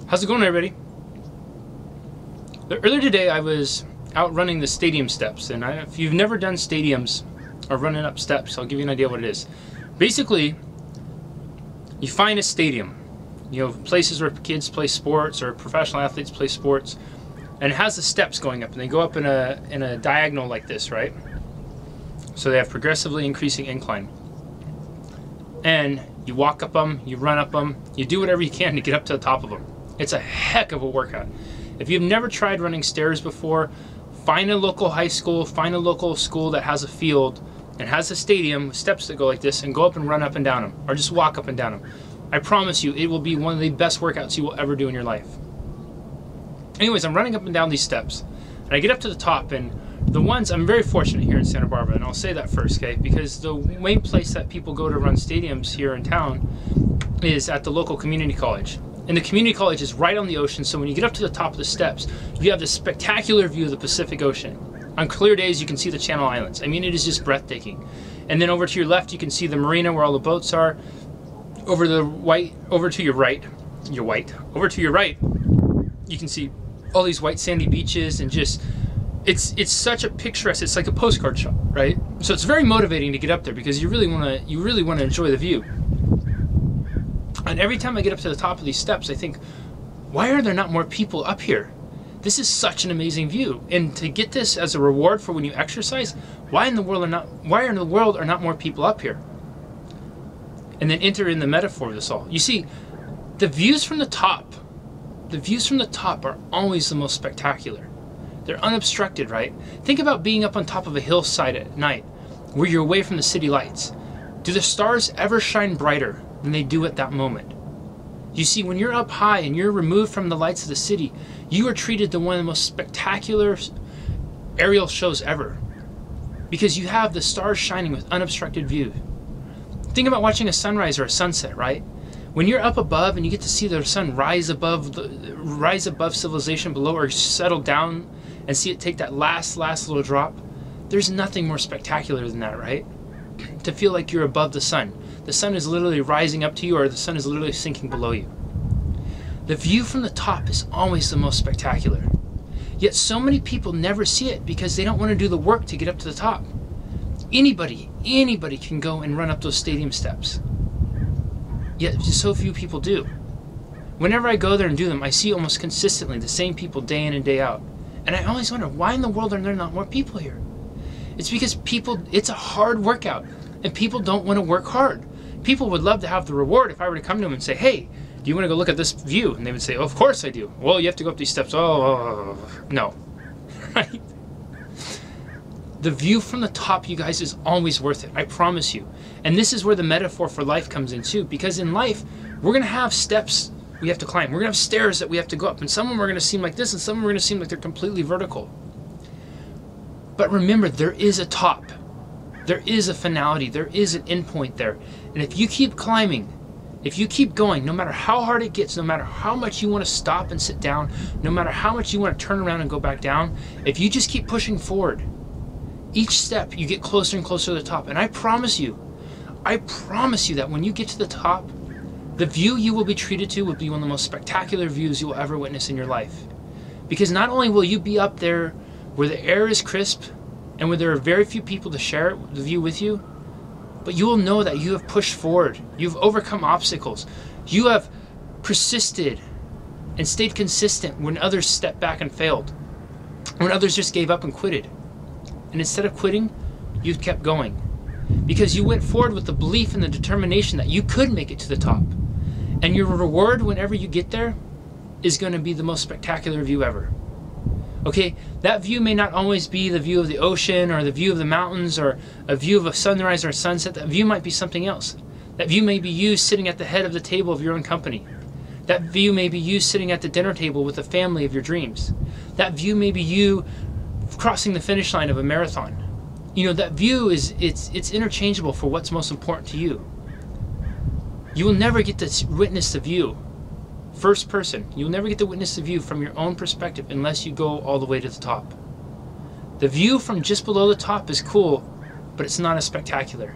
How's it going, everybody? Earlier today I was out running the stadium steps, and if you've never done stadiums or running up steps, I'll give you an idea what it is. Basically, you find a stadium, places where kids play sports or professional athletes play sports, and it has the steps going up, and they go up in a diagonal like this, right? So they have progressively increasing incline. And you walk up them, you run up them, you do whatever you can to get up to the top of them. It's a heck of a workout. If you've never tried running stairs before, find a local high school, find a local school that has a field and has a stadium with steps that go like this, and go up and run up and down them, or just walk up and down them. I promise you, it will be one of the best workouts you will ever do in your life. Anyways, I'm running up and down these steps, and I get up to the top, and the ones, I'm very fortunate here in Santa Barbara, and I'll say that first, okay? Because the main place that people go to run stadiums here in town is at the local community college. And the community college is right on the ocean, so when you get up to the top of the steps, you have this spectacular view of the Pacific Ocean. On clear days, you can see the Channel Islands. I mean, it is just breathtaking. And then over to your left, you can see the marina where all the boats are. Over to your right, you can see all these white sandy beaches, and just, it's such a picturesque, it's like a postcard shot, right? So it's very motivating to get up there because you really want to enjoy the view. And every time I get up to the top of these steps, I think, why are there not more people up here? This is such an amazing view. And to get this as a reward for when you exercise, why in the world are not more people up here? And then enter in the metaphor of this all. You see, the views from the top are always the most spectacular. They're unobstructed, right? Think about being up on top of a hillside at night where you're away from the city lights. Do the stars ever shine brighter than they do at that moment? You see, when you're up high and you're removed from the lights of the city, you are treated to one of the most spectacular aerial shows ever, because you have the stars shining with unobstructed view. Think about watching a sunrise or a sunset, right? When you're up above and you get to see the sun rise above civilization below, or settle down and see it take that last little drop, there's nothing more spectacular than that, right? To feel like you're above the sun. The sun is literally rising up to you, or the sun is literally sinking below you. The view from the top is always the most spectacular. Yet so many people never see it because they don't want to do the work to get up to the top. Anybody can go and run up those stadium steps. Yet so few people do. Whenever I go there and do them, I see almost consistently the same people day in and day out. And I always wonder, why in the world are there not more people here? It's because it's a hard workout, and people don't want to work hard. People would love to have the reward if I were to come to them and say, hey, do you want to go look at this view? And they would say, oh, of course I do. Well, you have to go up these steps. Oh, no. Right? The view from the top, you guys, is always worth it. I promise you. And this is where the metaphor for life comes in too, because in life, we're going to have steps we have to climb. We're going to have stairs that we have to go up, and some of them are going to seem like this, and some of them are going to seem like they're completely vertical. But remember, there is a top. There is a finality. There is an endpoint there. And if you keep climbing, if you keep going, no matter how hard it gets, no matter how much you want to stop and sit down, no matter how much you want to turn around and go back down, if you just keep pushing forward, each step you get closer and closer to the top. And I promise you that when you get to the top, the view you will be treated to will be one of the most spectacular views you will ever witness in your life. Because not only will you be up there where the air is crisp and where there are very few people to share the view with you, but you will know that you have pushed forward, you've overcome obstacles, you have persisted and stayed consistent when others stepped back and failed, when others just gave up and quitted. And instead of quitting, you've kept going, because you went forward with the belief and the determination that you could make it to the top. And your reward whenever you get there is going to be the most spectacular view ever. Okay, that view may not always be the view of the ocean or the view of the mountains or a view of a sunrise or a sunset. That view might be something else. That view may be you sitting at the head of the table of your own company. That view may be you sitting at the dinner table with the family of your dreams. That view may be you crossing the finish line of a marathon. That view it's interchangeable for what's most important to you. You will never get to witness the view first person. You'll never get to witness the view from your own perspective unless you go all the way to the top. The view from just below the top is cool, but it's not as spectacular.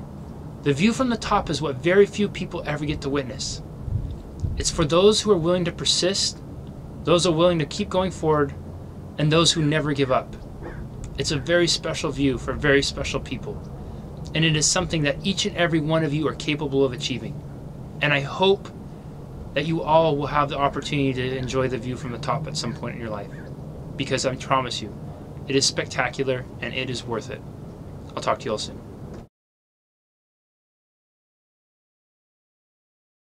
The view from the top is what very few people ever get to witness. It's for those who are willing to persist those who are willing to keep going forward, and those who never give up. It's a very special view for very special people, and it is something that each and every one of you are capable of achieving. And I hope that you all will have the opportunity to enjoy the view from the top at some point in your life, because I promise you, it is spectacular and it is worth it. I'll talk to you all soon.